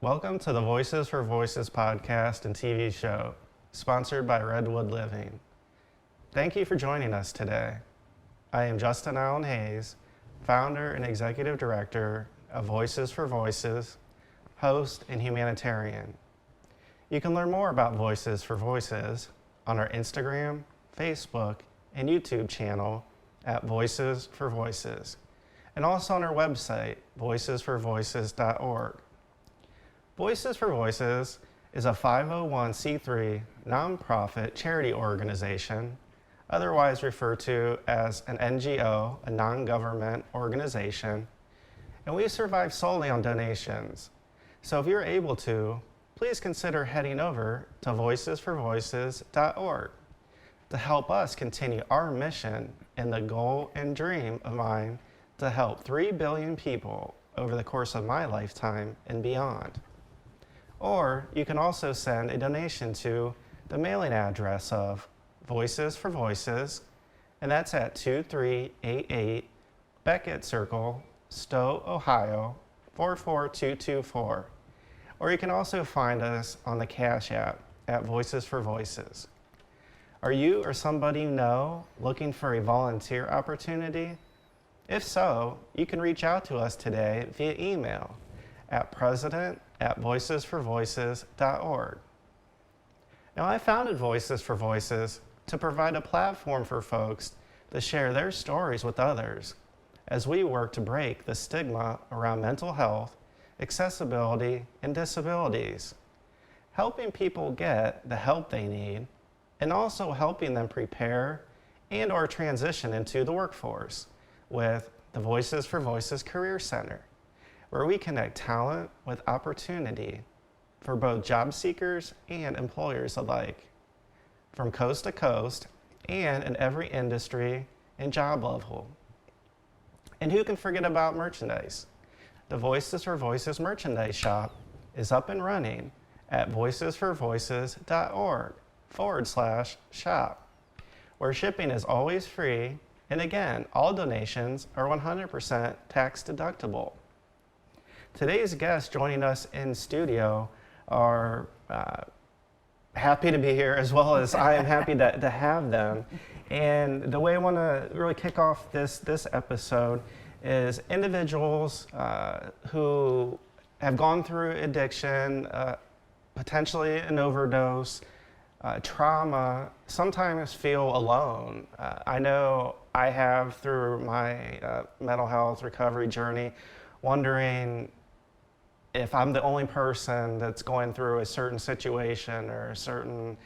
Welcome to the Voices for Voices podcast and TV show, sponsored by Redwood Living. Thank you for joining us today. I am Justin Allen Hayes, founder and executive director of Voices for Voices, host and humanitarian. You can learn more about Voices for Voices on our Instagram, Facebook, and YouTube channel at Voices for Voices, and also on our website, voicesforvoices.org. Voices for Voices is a 501c3 nonprofit charity organization, otherwise referred to as an NGO, a non-government organization, and we survive solely on donations. So if you're able to, please consider heading over to voicesforvoices.org to help us continue our mission and the goal and dream of mine to help 3 billion people over the course of my lifetime and beyond. Or you can also send a donation to the mailing address of Voices for Voices, and that's at 2388 Beckett Circle, Stowe, Ohio, 44224. Or you can also find us on the Cash App at Voices for Voices. Are you or somebody you know looking for a volunteer opportunity? If so, you can reach out to us today via email at president@voicesforvoices.org. Now, I founded Voices for Voices to provide a platform for folks to share their stories with others as we work to break the stigma around mental health, accessibility, and disabilities, helping people get the help they need, and also helping them prepare and or transition into the workforce with the Voices for Voices Career Center, where we connect talent with opportunity for both job seekers and employers alike, from coast to coast and in every industry and job level. And who can forget about merchandise? The Voices for Voices merchandise shop is up and running at voicesforvoices.org/shop, where shipping is always free, and again, all donations are 100% tax deductible. Today's guests joining us in studio are happy to be here, as well as I am happy to have them. And the way I want to really kick off this episode is individuals who have gone through addiction, potentially an overdose, trauma, sometimes feel alone. I know I have through my mental health recovery journey, wondering if I'm the only person that's going through a certain situation or a certain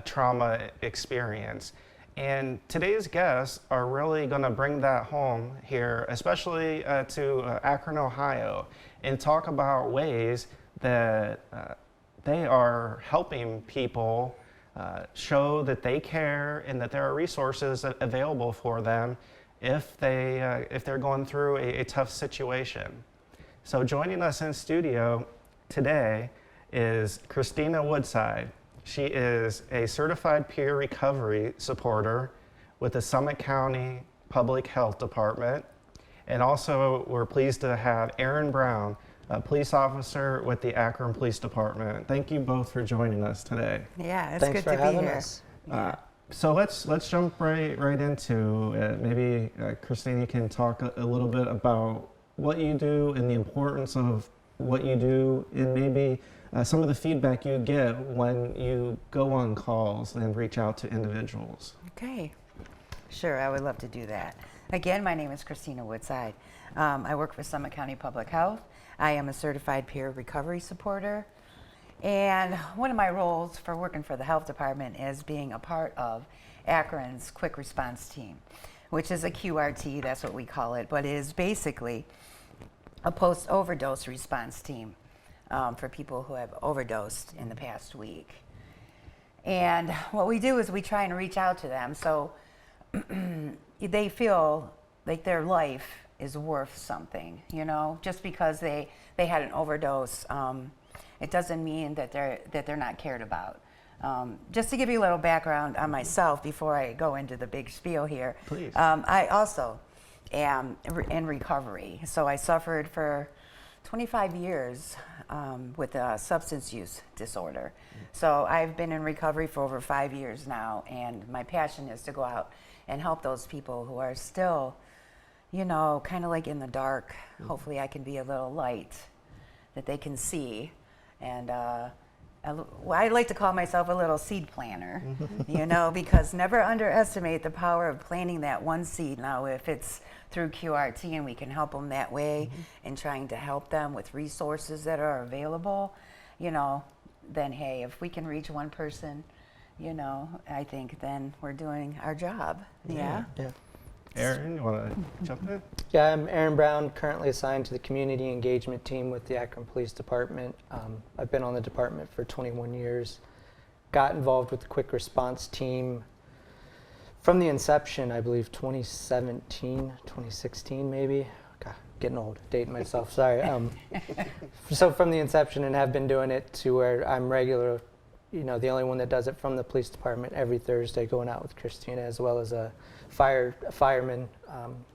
trauma experience. And today's guests are really going to bring that home here, especially to Akron, Ohio, and talk about ways that they are helping people show that they care and that there are resources available for them if they're going through a tough situation. So joining us in studio today is Christina Woodside. She is a certified peer recovery supporter with the Summit County Public Health Department. And also we're pleased to have Browne, a police officer with the Akron Police Department. Thank you both for joining us today. Yeah, it's Thanks good for to be having here. us. So let's jump right into it. Maybe Christina, you can talk a little bit about what you do and the importance of what you do, and maybe some of the feedback you get when you go on calls and reach out to individuals. Okay, sure, I would love to do that. Again, my name is Christina Woodside. I work for Summit County Public Health. I am a certified peer recovery supporter. And one of my roles for working for the health department is being a part of Akron's quick response team, which is a QRT, that's what we call it, but it is basically a post-overdose response team for people who have overdosed in the past week. And what we do is we try and reach out to them so they feel like their life is worth something, you know, just because they had an overdose. It doesn't mean that they're not cared about. Just to give you a little background on myself before I go into the big spiel here. Please. I also am in recovery. So I suffered for 25 years with a substance use disorder. So I've been in recovery for over 5 years now, and my passion is to go out and help those people who are still, you know, kind of like in the dark. Hopefully I can be a little light that they can see. And I like to call myself a little seed planter, you know, because never underestimate the power of planting that one seed. Now, if it's through QRT and we can help them that way and trying to help them with resources that are available, you know, then hey, if we can reach one person, you know, I think then we're doing our job. Yeah. Aaron, you want to jump in? Yeah, I'm Aaron Browne, currently assigned to the community engagement team with the Akron Police Department. I've been on the department for 21 years. Got involved with the quick response team from the inception, I believe 2017, 2016 maybe. God, getting old, dating myself, sorry. So from the inception, and have been doing it to where I'm regular, you know, the only one that does it from the police department every Thursday, going out with Christina, as well as a fireman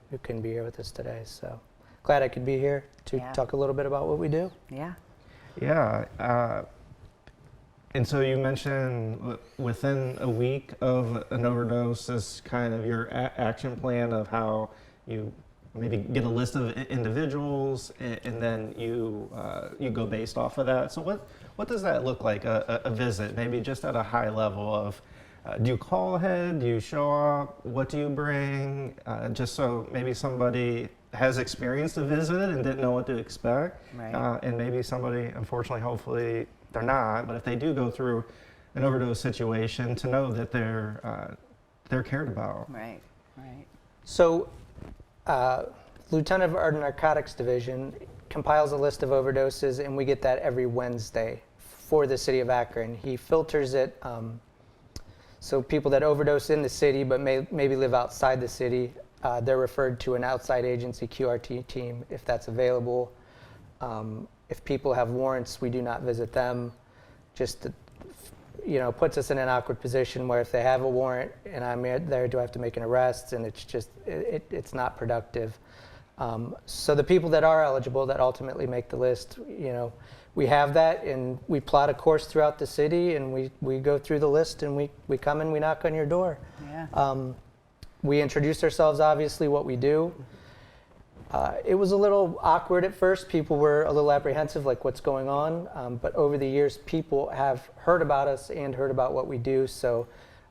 who couldn't be here with us today. So glad I could be here to talk a little bit about what we do. Yeah. And so you mentioned within a week of an overdose is kind of your action plan of how you maybe get a list of individuals and then you go based off of that. So what does that look like, a visit, maybe just at a high level of do you call ahead, do you show up, what do you bring, just so maybe somebody has experienced a visit and didn't know what to expect, Right. And maybe somebody, unfortunately, hopefully they're not, but if they do go through an overdose situation, to know that they're cared about. Right. So Lieutenant of our Narcotics Division compiles a list of overdoses, and we get that every Wednesday for the city of Akron. He filters it, so people that overdose in the city but maybe live outside the city, they're referred to an outside agency QRT team if that's available. If people have warrants, we do not visit them. Just to, you know, puts us in an awkward position where if they have a warrant and I'm there, do I have to make an arrest? And it's just, it's not productive. So the people that are eligible that ultimately make the list, you know, we have that and we plot a course throughout the city and we go through the list and we come and we knock on your door. Yeah. We introduce ourselves, obviously, what we do. It was a little awkward at first. People were a little apprehensive, like what's going on. But over the years, people have heard about us and heard about what we do. So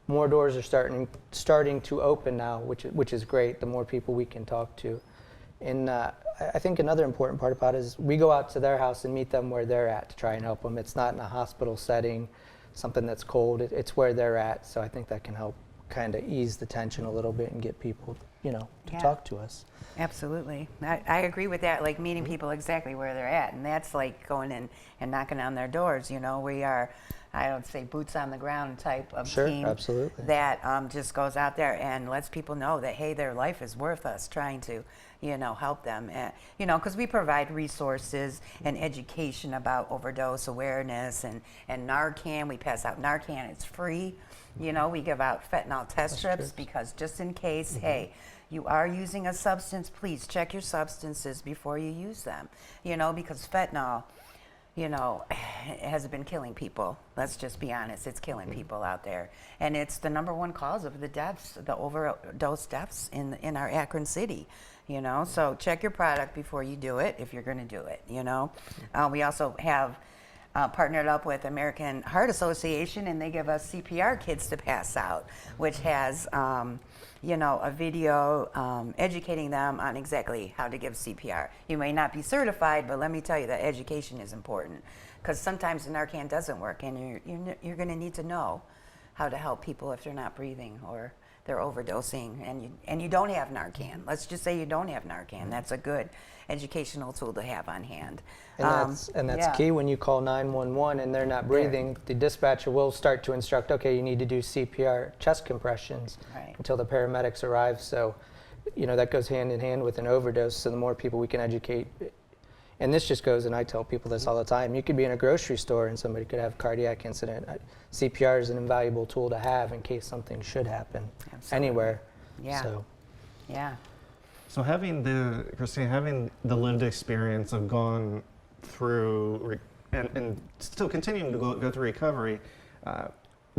more doors are starting to open now, which is great. The more people we can talk to. And I think another important part about it is we go out to their house and meet them where they're at to try and help them. It's not in a hospital setting, something that's cold. It's where they're at. So I think that can help kind of ease the tension a little bit and get people, you know, to talk to us. Absolutely. I agree with that, like meeting people exactly where they're at. And that's like going in and knocking on their doors. You know, we are, I would say, boots on the ground type of team. Absolutely. That just goes out there and lets people know that, hey, their life is worth us trying to, you know, help them. You know, because we provide resources and education about overdose awareness and Narcan. We pass out Narcan. It's free. You know, we give out fentanyl test strips because just in case, hey, you are using a substance, please check your substances before you use them. You know, because fentanyl, you know, has been killing people. Let's just be honest, it's killing people out there. And it's the #1 cause of the deaths, the overdose deaths in our Akron city. You know, so check your product before you do it, if you're going to do it, you know. We also have partnered up with American Heart Association, and they give us CPR kits to pass out, which has, you know, a video educating them on exactly how to give CPR. You may not be certified, but let me tell you that education is important, because sometimes the Narcan doesn't work, and you're going to need to know how to help people if they're not breathing or they're overdosing, and you don't have Narcan. Let's just say you don't have Narcan. That's a good educational tool to have on hand. And that's key when you call 911 and they're not breathing. The dispatcher will start to instruct, okay, you need to do CPR chest compressions until the paramedics arrive. So, you know, that goes hand in hand with an overdose. So the more people we can educate, and this just goes, and I tell people this all the time, you could be in a grocery store and somebody could have a cardiac incident. CPR is an invaluable tool to have in case something should happen anywhere. Yeah. So. Yeah. So Christina, having the lived experience of going through and still continuing to go through recovery,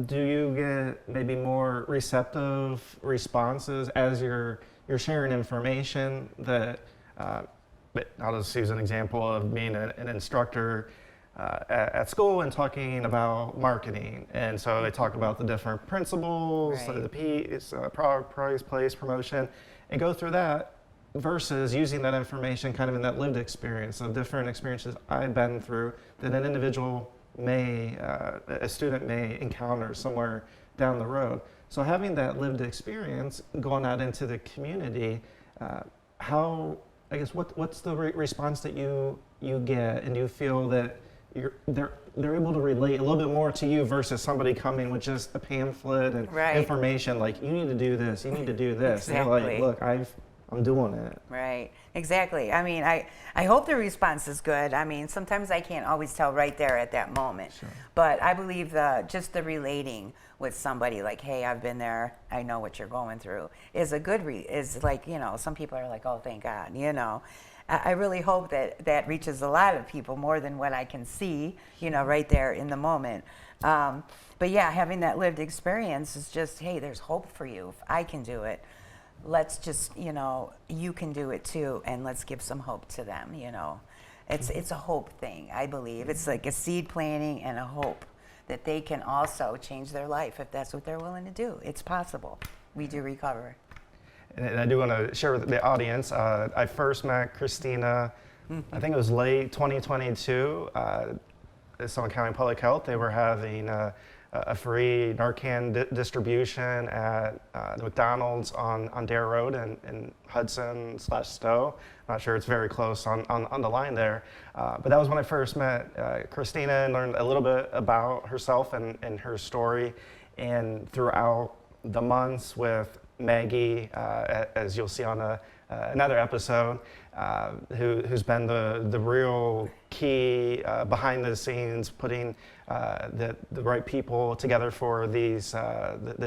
do you get maybe more receptive responses as you're sharing information that, I'll just use an example of being an instructor at school and talking about marketing. And so they talk about the different principles, Right. the P's, price, place, promotion, and go through that versus using that information kind of in that lived experience of different experiences I've been through that an individual a student may encounter somewhere down the road. So having that lived experience going out into the community, what's the response that you get, and you feel that they're able to relate a little bit more to you versus somebody coming with just a pamphlet and Right. information like, you need to do this, you need to do this. Exactly. And you're like, look, I'm doing it. Right, exactly. I mean, I hope the response is good. I mean, sometimes I can't always tell right there at that moment. Sure. But I believe just the relating with somebody like, hey, I've been there, I know what you're going through, is a good, is like, some people are like, oh, thank God, I really hope that reaches a lot of people more than what I can see, right there in the moment. But yeah, having that lived experience is just, hey, there's hope for you. If I can do it, let's just, you can do it too, and let's give some hope to them, It's a hope thing, I believe. It's like a seed planting and a hope that they can also change their life if that's what they're willing to do. It's possible. We do recover. And I do want to share with the audience, I first met Christina, I think it was late 2022, at Summit County Public Health. They were having a free Narcan distribution at the McDonald's on Dare Road in Hudson/Stowe. Not sure, it's very close on the line there. But that was when I first met Christina and learned a little bit about herself and her story. And throughout the months with Maggie, as you'll see on another episode, who's been the real key behind the scenes, putting the right people together for this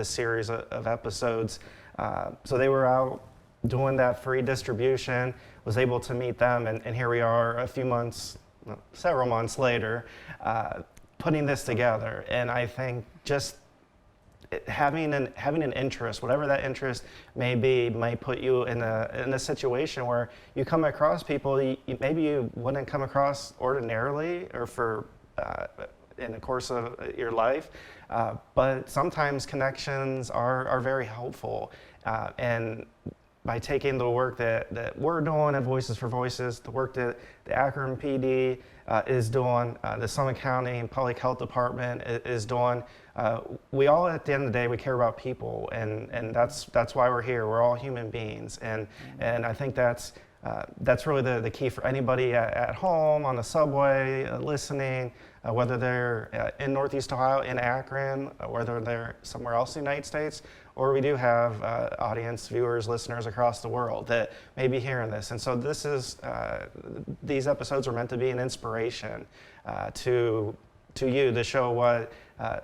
series of episodes. So they were out doing that free distribution, was able to meet them, and here we are several months later, putting this together. And I think just having an interest, whatever that interest may be, might put you in a situation where you come across people maybe you wouldn't come across ordinarily or for in the course of your life, but sometimes connections are very helpful, and by taking the work that we're doing at Voices for Voices, the work that the Akron PD is doing, the Summit County Public Health Department is doing, we all, at the end of the day, we care about people, and that's why we're here. We're all human beings, and I think that's really the key for anybody at home, on the subway, listening, whether they're in Northeast Ohio, in Akron, whether they're somewhere else in the United States, or we do have audience, viewers, listeners across the world that may be hearing this. And so these episodes are meant to be an inspiration to you, to show what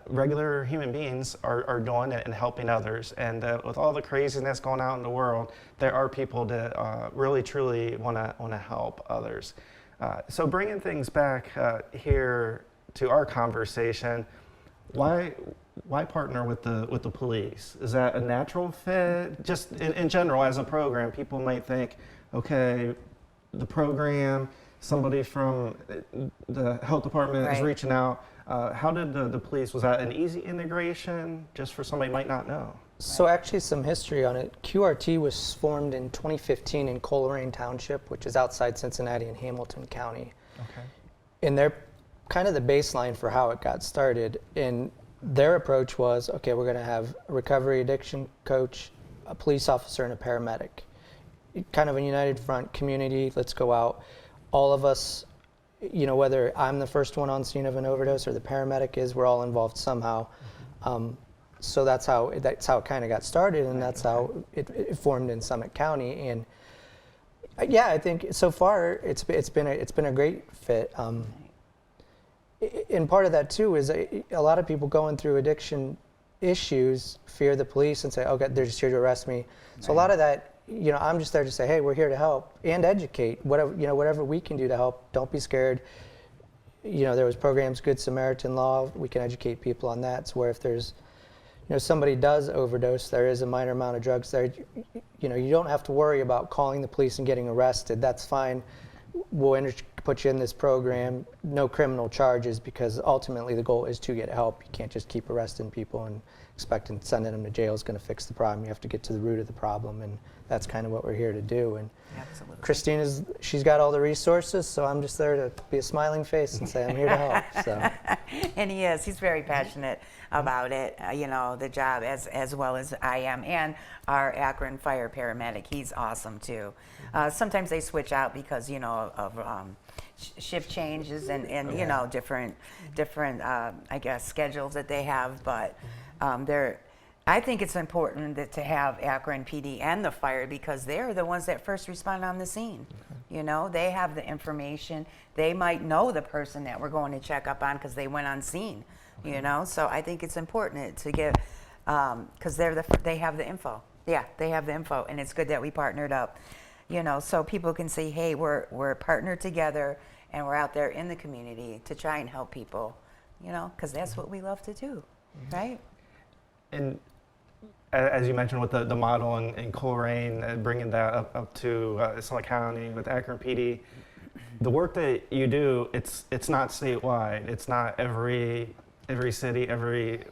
regular human beings are doing and helping others. And with all the craziness going out in the world, there are people that really, truly want to help others. So bringing things back here to our conversation, why partner with the police? Is that a natural fit? Just in general, as a program, people might think, okay, the program, somebody from the health department is reaching out. How did the police, was that an easy integration, just for somebody who might not know? So actually some history on it. QRT was formed in 2015 in Coleraine Township, which is outside Cincinnati in Hamilton County. Okay. And they're kind of the baseline for how it got started. And their approach was, okay, we're going to have a recovery addiction coach, a police officer, and a paramedic. Kind of a united front community, let's go out. All of us, whether I'm the first one on scene of an overdose or the paramedic is, we're all involved somehow. So that's how it kind of got started, and that's how it formed in Summit County. And yeah, I think so far it's been a great fit. And part of that too is a lot of people going through addiction issues fear the police and say, okay, they're just here to arrest me. So a lot of that I'm just there to say, hey, we're here to help and educate. Whatever we can do to help. Don't be scared. There was programs, Good Samaritan Law. We can educate people on that. So where if there's, somebody does overdose, there is a minor amount of drugs there. You don't have to worry about calling the police and getting arrested. That's fine. We'll put you in this program, no criminal charges, because ultimately the goal is to get help. You can't just keep arresting people and expecting sending them to jail is going to fix the problem. You have to get to the root of the problem, and that's kind of what we're here to do. And Absolutely. She's got all the resources, so I'm just there to be a smiling face and say I'm here to help. So. And he's very passionate about it, the job as well as I am, and our Akron fire paramedic. He's awesome too. Sometimes they switch out because of shift changes and different I guess schedules that they have, but I think it's important to have Akron PD and the fire, because they're the ones that first respond on the scene. Okay. They have the information. They might know the person that we're going to check up on because they went on scene. Okay. So I think it's important to get, because they have the info. Yeah, they have the info, and it's good that we partnered up. So people can say, hey, we're partnered together, and we're out there in the community to try and help people. Because that's what we love to do, right? And as you mentioned with the model in Coleraine, bringing that up to Summit County with Akron PD, the work that you do, it's not statewide. It's not every city, every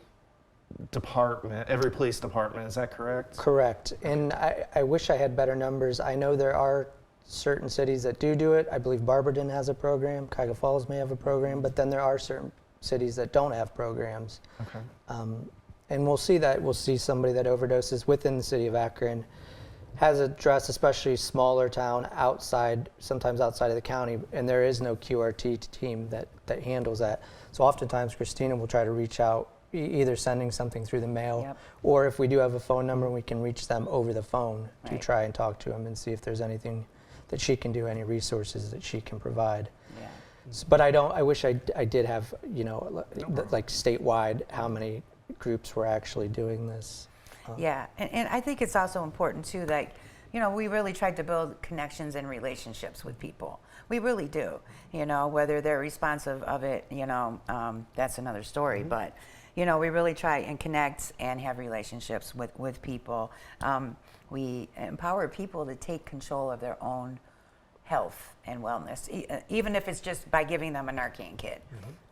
department, every police department. Is that correct? Correct. And I wish I had better numbers. I know there are certain cities that do it. I believe Barberton has a program. Cuyahoga Falls may have a program, but then there are certain cities that don't have programs. Okay. And we'll see somebody that overdoses within the city of Akron has addressed, especially smaller town sometimes outside of the county, and there is no QRT team that handles that. So oftentimes Christina will try to reach out, either sending something through the mail, Yep. or if we do have a phone number, we can reach them over the phone to Right. try and talk to them and see if there's anything that she can do, any resources that she can provide. Yeah. But I wish I did have, like statewide, how many groups were actually doing this. Yeah, and I think it's also important too that, we really tried to build connections and relationships with people. We really do. Whether they're responsive of it, that's another story. Mm-hmm. But, we really try and connect and have relationships with people. We empower people to take control of their own health and wellness, even if it's just by giving them a Narcan kit,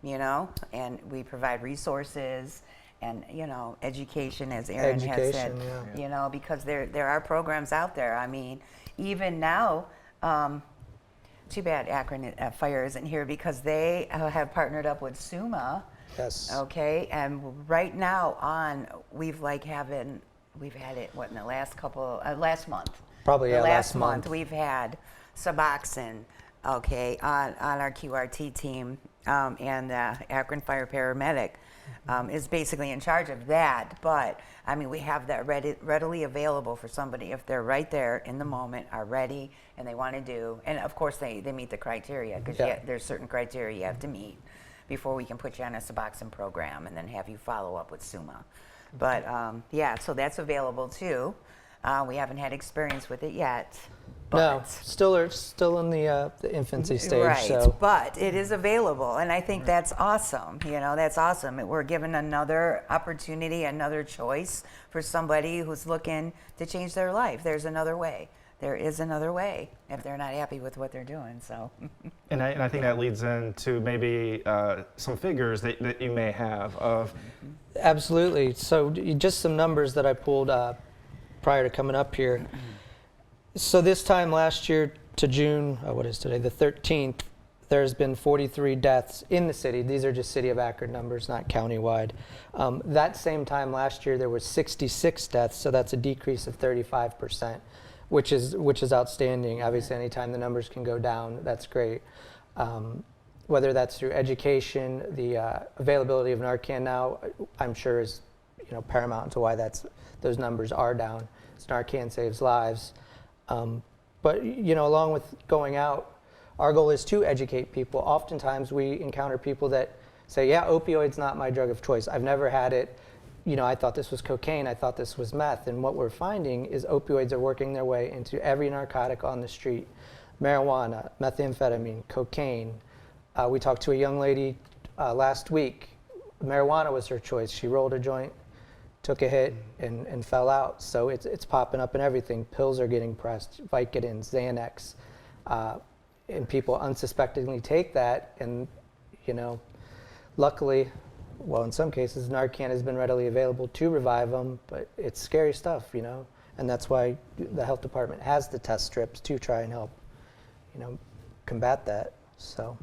mm-hmm. And we provide resources and education, as Aaron has said, yeah. Because there are programs out there. I mean, even now, too bad Akron Fire isn't here, because they have partnered up with SUMA. Yes. Okay, and right now we've had it in the last month. Probably last month we've had Suboxone, okay, on our QRT team, and the Akron Fire Paramedic is basically in charge of that. But I mean, we have that readily available for somebody if they're right there in the moment, are ready, and they want to do. And of course, they meet the criteria, because there's certain criteria you have to meet before we can put you on a Suboxone program and then have you follow up with SUMA. But so that's available too. We haven't had experience with it yet. No, still in the infancy stage. Right, so. But it is available, and I think that's awesome. That's awesome. We're given another opportunity, another choice for somebody who's looking to change their life. There's another way. There is another way if they're not happy with what they're doing. So. And I think that leads into maybe some figures that you may have of. Absolutely. So just some numbers that I pulled prior to coming up here. So this time last year to June, what is today, the 13th, there's been 43 deaths in the city. These are just city of Akron numbers, not countywide. That same time last year, there was 66 deaths, so that's a decrease of 35%, which is outstanding. Obviously, anytime the numbers can go down, that's great. Whether that's through education, the availability of Narcan now, I'm sure is paramount to why those numbers are down. Narcan saves lives. But along with going out, our goal is to educate people. Oftentimes we encounter people that say, yeah, opioid's not my drug of choice. I've never had it. I thought this was cocaine, I thought this was meth. And what we're finding is opioids are working their way into every narcotic on the street. Marijuana, methamphetamine, cocaine. We talked to a young lady last week. Marijuana was her choice. She rolled a joint, took a hit, and fell out. So it's popping up in everything. Pills are getting pressed, Vicodin, Xanax. And people unsuspectingly take that, and, luckily, well, in some cases, Narcan has been readily available to revive them, but it's scary stuff, and that's why the health department has the test strips to try and help, combat that. So,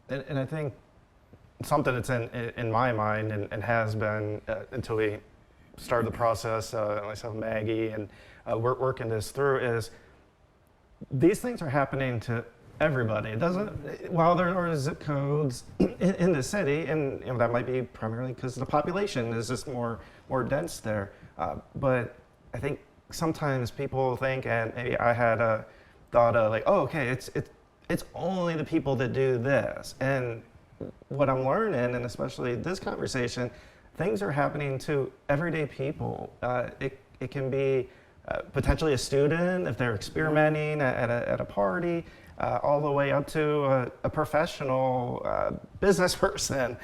and I think something that's in my mind and has been until we started the process, myself, Maggie, and we're working this through, is these things are happening to everybody. It doesn't. While there are zip codes in the city, and that might be primarily because the population is just more dense there. But I think sometimes people think, and maybe I had a thought of like, oh, okay, it's only the people that do this. And what I'm learning, and especially this conversation, things are happening to everyday people. It can be potentially a student if they're experimenting at a party. All the way up to a professional business person.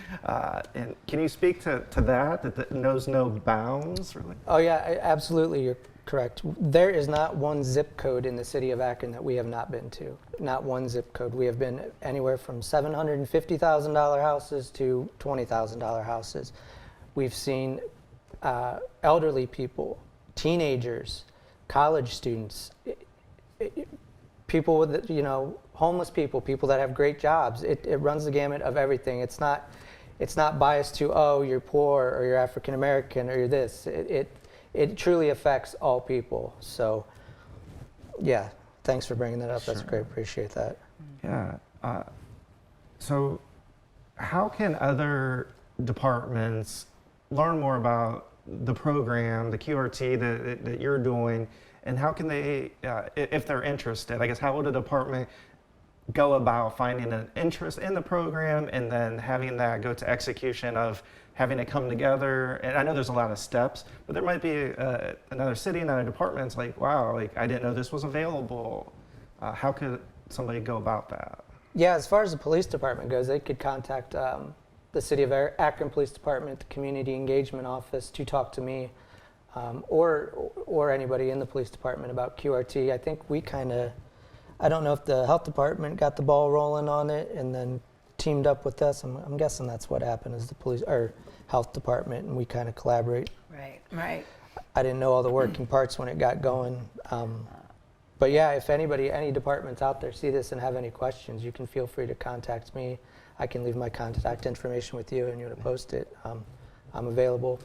And can you speak to that knows no bounds, really? Oh yeah, absolutely, you're correct. There is not one zip code in the city of Akron that we have not been to. Not one zip code. We have been anywhere from $750,000 houses to $20,000 houses. We've seen elderly people, teenagers, college students, people with, homeless people that have great jobs. It runs the gamut of everything. It's not biased to, oh, you're poor or you're African American or you're this. It truly affects all people. So, yeah, thanks for bringing that up. That's great. Appreciate that. Yeah. So, how can other departments learn more about the program, the QRT that you're doing? And how can they, if they're interested, I guess, how would a department go about finding an interest in the program and then having that go to execution of having it come together? And I know there's a lot of steps, but there might be another city, another department. It's like, wow, I didn't know this was available. How could somebody go about that? Yeah, as far as the police department goes, they could contact the City of Akron Police Department, the Community Engagement Office, to talk to me. Or anybody in the police department about QRT. I think we I don't know if the health department got the ball rolling on it and then teamed up with us. I'm guessing that's what happened, is the police or health department, and we kind of collaborate. Right. I didn't know all the working parts when it got going. But yeah, if any departments out there see this and have any questions, you can feel free to contact me. I can leave my contact information with you and you to post it. I'm available.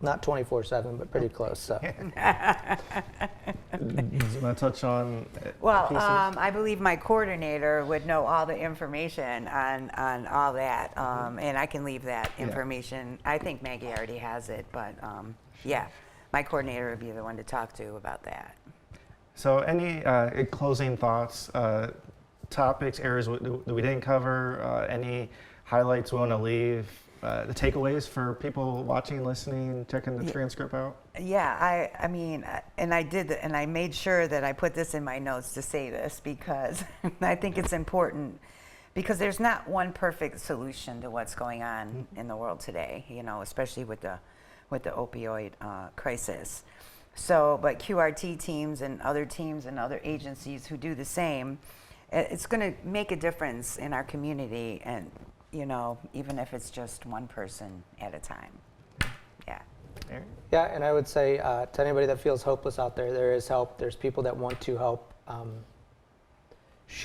Not 24/7, but pretty close. So. Do you want to touch on Well, pieces? I believe my coordinator would know all the information on all that, and I can leave that information. I think Maggie already has it, but yeah, my coordinator would be the one to talk to about that. So any closing thoughts, topics, areas that we didn't cover, any highlights we want to leave? The takeaways for people watching, listening, checking the transcript out? Yeah, I mean, and I did, and I made sure that I put this in my notes to say this because I think it's important, because there's not one perfect solution to what's going on in the world today, especially with the opioid crisis. So, but QRT teams and other agencies who do the same, it's going to make a difference in our community, and even if it's just one person at a time. Yeah. Aaron? Yeah, and I would say to anybody that feels hopeless out there, there is help. There's people that want to help.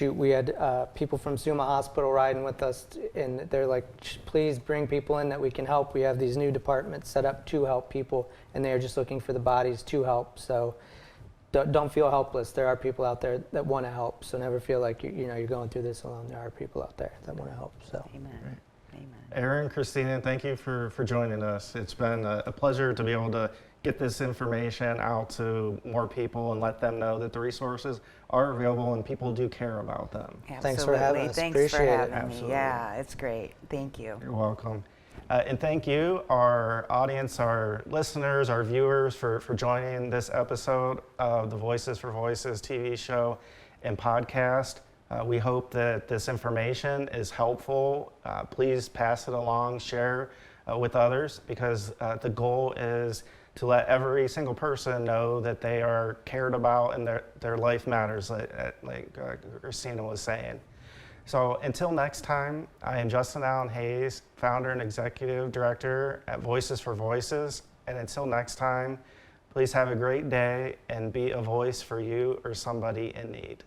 We had people from Suma Hospital riding with us, and they're like, please bring people in that we can help. We have these new departments set up to help people, and they are just looking for the bodies to help. So don't feel helpless. There are people out there that want to help. So never feel like you're going through this alone. There are people out there that want to help. So. Amen. Right. Amen. Aaron, Christina, thank you for joining us. It's been a pleasure to be able to get this information out to more people and let them know that the resources are available and people do care about them. Absolutely. Thanks for having us. Thanks Appreciate for it. having me. Absolutely. Yeah, it's great. Thank you. You're welcome. And thank you, our audience, our listeners, our viewers, for joining this episode of the Voices for Voices TV show and podcast. We hope that this information is helpful. Please pass it along, share with others, because the goal is to let every single person know that they are cared about and their life matters, like Christina was saying. So until next time, I am Justin Allen Hayes, founder and executive director at Voices for Voices. And until next time, please have a great day and be a voice for you or somebody in need.